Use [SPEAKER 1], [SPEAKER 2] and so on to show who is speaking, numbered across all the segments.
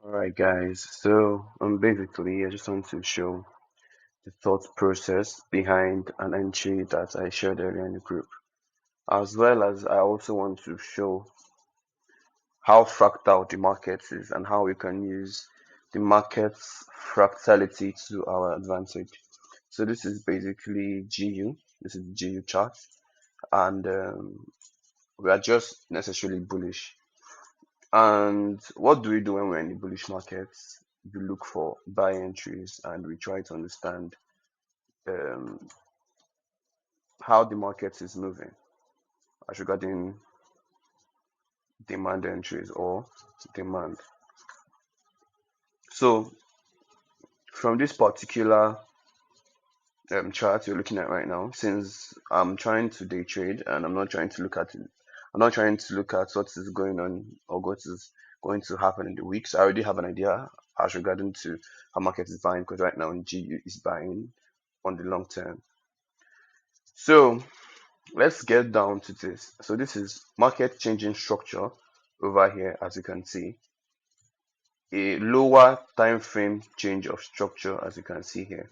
[SPEAKER 1] Alright guys, so basically I just want to show the thought process behind an entry that I shared earlier in the group, as well as I also want to show how fractal the market is and how we can use the market's fractality to our advantage. So this is basically GU, this is the GU chart, and we are just necessarily bullish. And what do we do when we're in the bullish markets? We look for buy entries and we try to understand um, how the market is moving as regarding demand entries or demand. So from this particular chart you're looking at right now, since I'm trying to day trade and I'm not trying to look at it, I'm not trying to look at what is going on or what is going to happen in the weeks. I already have an idea as regarding to how market is buying because right now GU is buying on the long term. So let's get down to this. So this is market changing structure over here, as you can see. A lower time frame change of structure, as you can see here.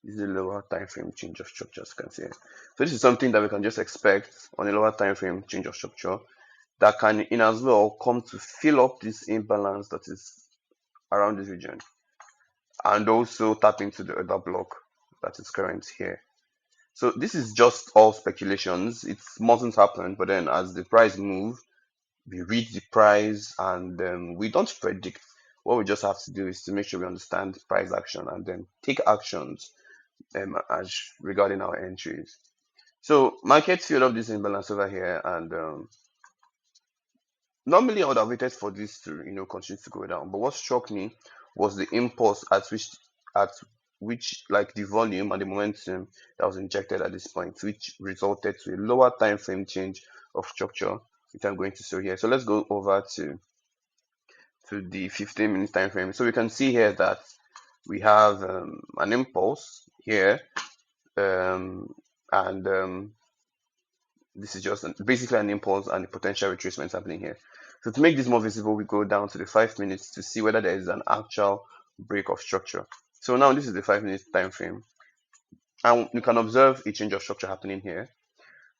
[SPEAKER 1] This is a lower time frame change of structure, as you can see here. So this is something that we can just expect on a lower time frame change of structure that can in as well come to fill up this imbalance that is around this region and also tap into the other block that is current here. So this is just all speculations. It mustn't happen, but then as the price move, we read the price and we don't predict. What we just have to do is to make sure we understand the price action and then take actions as regarding our entries. So market filled up this imbalance over here, and normally I would have waited for this to continue to go down. But what struck me was the impulse at which like the volume and the momentum that was injected at this point, which resulted to a lower time frame change of structure, which I'm going to show here. So let's go over to the 15-minute time frame. So we can see here that we have an impulse here, and this is just basically an impulse and a potential retracement happening here. So to make this more visible, we go down to the 5 minutes to see whether there is an actual break of structure. So now this is the 5 minute time frame, and you can observe a change of structure happening here.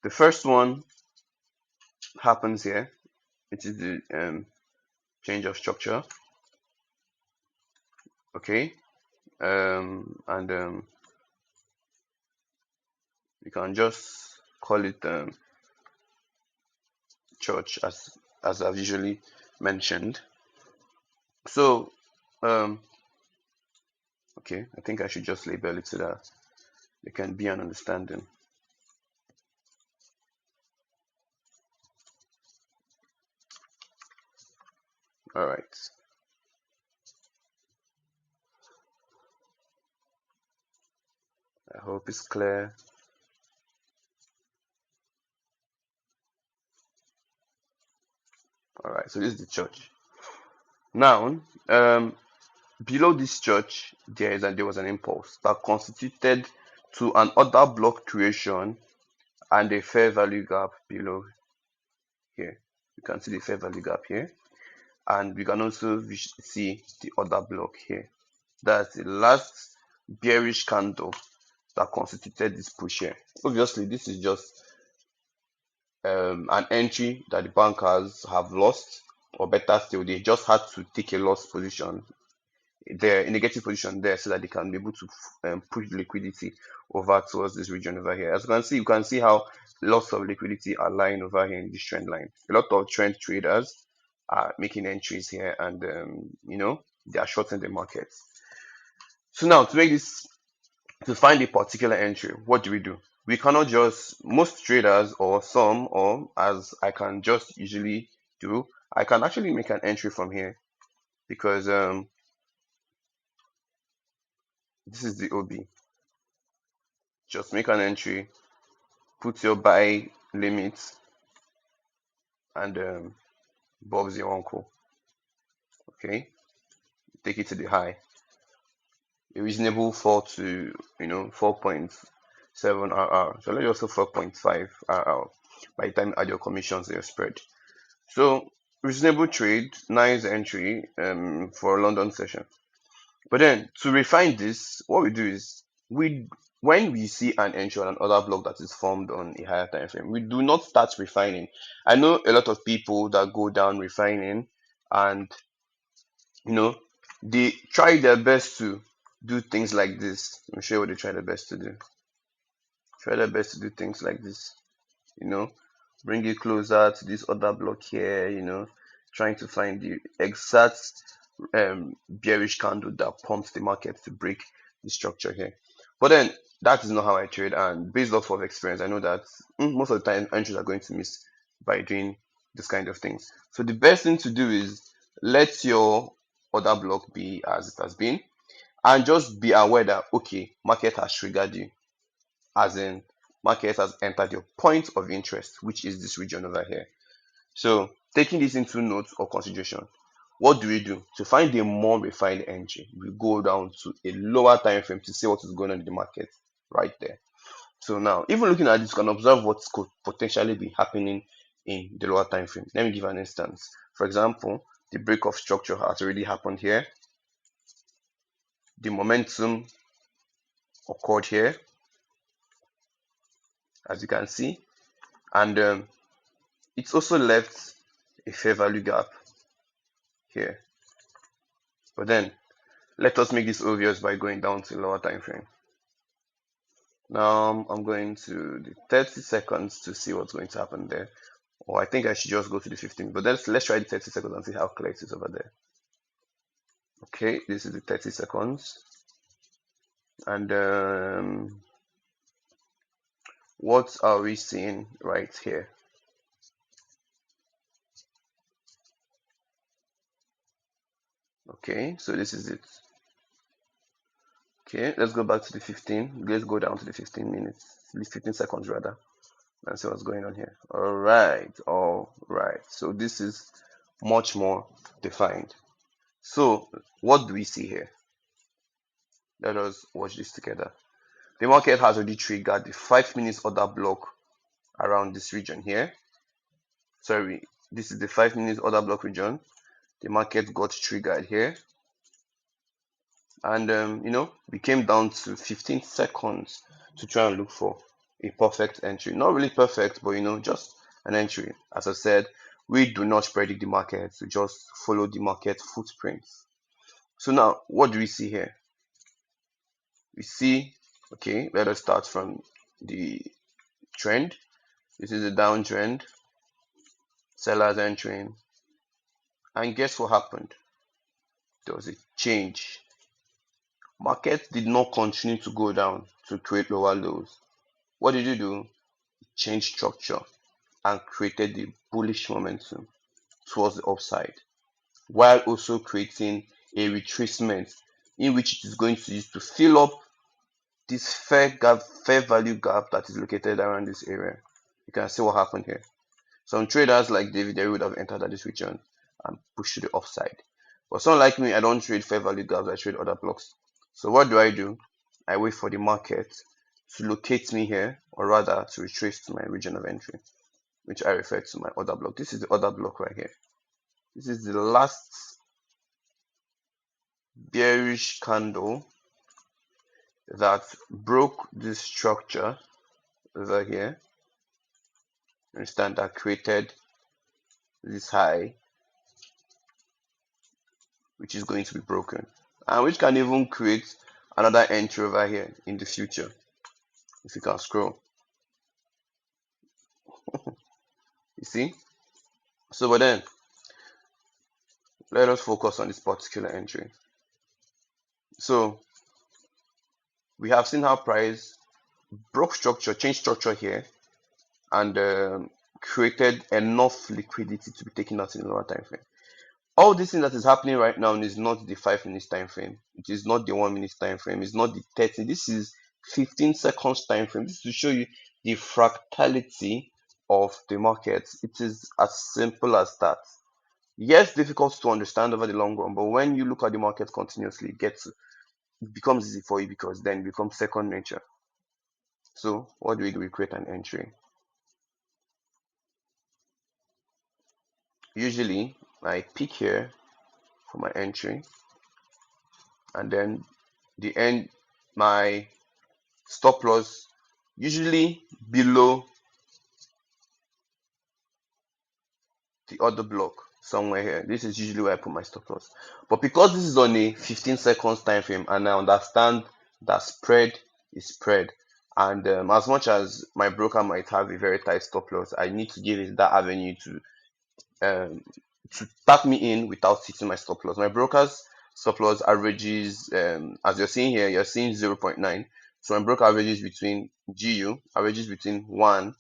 [SPEAKER 1] The first one happens here, which is the change of structure. Okay, and you can just call it church as I've usually mentioned. So okay, I think I should just label it so that there can be an understanding. All right. I hope it's clear. All right. So this is the church. Now, below this church, there was an impulse that constituted to an order block creation and a fair value gap below here. You can see the fair value gap here, and we can also see the order block here. That's the last bearish candle that constituted this push here. Obviously, this is just an entry that the bankers have lost, or better still, they just had to take a loss position there, a negative position there, so that they can be able to push liquidity over towards this region over here. As you can see how lots of liquidity are lying over here in this trend line. A lot of trend traders are making entries here, and they are shorting the market. So now to find a particular entry, what do? We cannot just, most traders or some, or as I can just usually do, I can actually make an entry from here because this is the OB. Just make an entry, put your buy limit, and Bob's your uncle. Okay, take it to the high. A reasonable fall to 4.7 RR. So let's also 4.5 RR by the time you add your commissions to your spread. So reasonable trade, nice entry for a London session. But then to refine this, what we do is we when we see an entry on another block that is formed on a higher time frame, we do not start refining. I know a lot of people that go down refining, and you know they try their best to do things like this. I'm sure what they try their best to do. Try their best to do things like this. You know, bring it closer to this other block here. Trying to find the exact bearish candle that prompts the market to break the structure here. But then that is not how I trade, and based off of experience, I know that most of the time entries are going to miss by doing this kind of things. So the best thing to do is let your other block be as it has been, and just be aware that okay, market has triggered you, as in market has entered your point of interest, which is this region over here. So taking this into note or consideration, what do we do? To find a more refined entry, we go down to a lower time frame to see what is going on in the market right there. So now, even looking at this, you can observe what could potentially be happening in the lower time frame. Let me give an instance. For example, the break of structure has already happened here. The momentum occurred here, as you can see, and it's also left a fair value gap here. But then let us make this obvious by going down to lower time frame. Now I'm going to the 30 seconds to see what's going to happen there. Or I think I should just go to the 15, but let's try the 30 seconds and see how clear it is over there. Okay, this is the 30 seconds. And what are we seeing right here? Okay, so this is it. Okay, let's go back to the 15. Let's go down to the 15 minutes, the 15 seconds rather, and see what's going on here. All right. So this is much more defined. So what do we see here? Let us watch this together. The market has already triggered the 5 minutes order block around this region here. Sorry, this is the 5 minutes order block region. The market got triggered here, and we came down to 15 seconds to try and look for a perfect entry. Not really perfect, but just an entry. As I said, we do not predict the market, we just follow the market footprints. So now what do we see here? We see, okay, let us start from the trend. This is a downtrend, sellers entering, and guess what happened? There was a change. Market did not continue to go down to create lower lows. What did you do? Change structure and created the bullish momentum towards the upside, while also creating a retracement in which it is going to use to fill up this fair value gap that is located around this area. You can see what happened here. Some traders like David, they would have entered at this region and pushed to the upside. But someone like me, I don't trade fair value gaps, I trade other blocks. So what do? I wait for the market to locate me here, or rather to retrace to my region of entry, which I refer to my order block. This is the order block right here. This is the last bearish candle that broke this structure over here. Understand, that created this high, which is going to be broken, and which can even create another entry over here in the future if you can scroll. You see? So but then let us focus on this particular entry. So we have seen how price broke structure, changed structure here, and created enough liquidity to be taken out in a lower time frame. All this thing that is happening right now is not the 5 minutes time frame. It is not the 1 minute time frame. It's not the 30. This is 15 seconds time frame. This is to show you the fractality of the market. It is as simple as that. Yes, difficult to understand over the long run, but when you look at the market continuously, it becomes easy for you, because then it becomes second nature. So what do? We create an entry. usually I pick here for my entry, and then the end my stop loss usually below the other block somewhere here. This is usually where I put my stop loss. But because this is on a 15 seconds time frame, and I understand that spread is spread, and as much as my broker might have a very tight stop loss, I need to give it that avenue um, to tap me in without hitting my stop loss. My broker's stop loss averages, as you're seeing here, you're seeing 0.9. So my broker averages between GU averages between 1,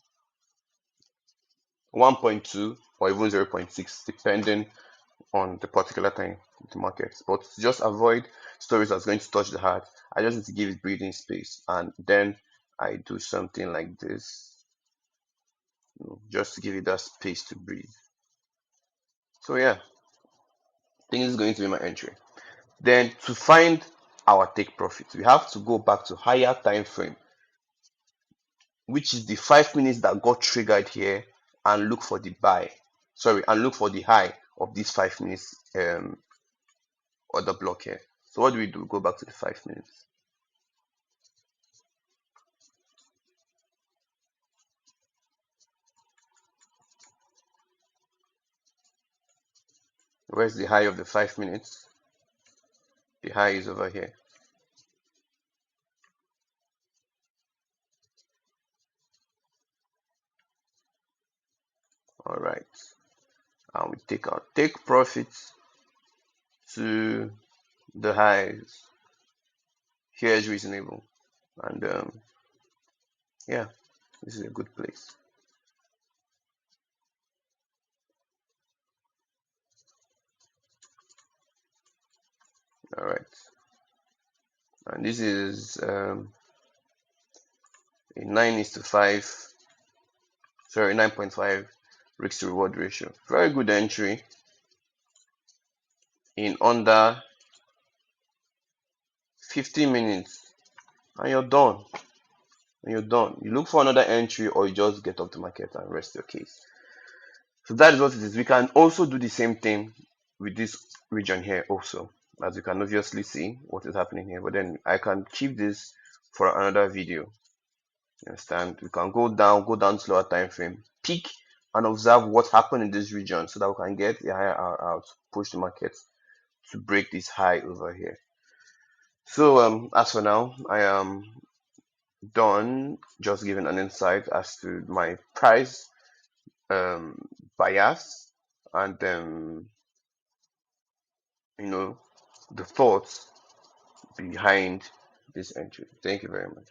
[SPEAKER 1] 1.2, or even 0.6, depending on the particular time in the market. But to just avoid stories that's going to touch the heart, I just need to give it breathing space, and then I do something like this, just to give it that space to breathe. So yeah, I think this is going to be my entry. Then to find our take profit, we have to go back to higher time frame, which is the 5 minutes that got triggered here, and look for the buy. Sorry, and look for the high of this 5 minutes order block here. So what do? Go back to the 5 minutes. Where's the high of the 5 minutes? The high is over here. All right, and we take our take profits to the highs. Here is reasonable, and yeah, this is a good place. All right, and this is a 9:5, sorry, 9.5 risk to reward ratio. Very good entry in under 15 minutes, and you're done. And you're done. You look for another entry, or you just get off the market and rest your case. So that is what it is. We can also do the same thing with this region here also, as you can obviously see what is happening here. But then I can keep this for another video. You understand? We can go down slower time frame, peak, and observe what happened in this region, so that we can get the higher R out, push the market to break this high over here. So as for now, I am done just giving an insight as to my price bias, and the thoughts behind this entry. Thank you very much.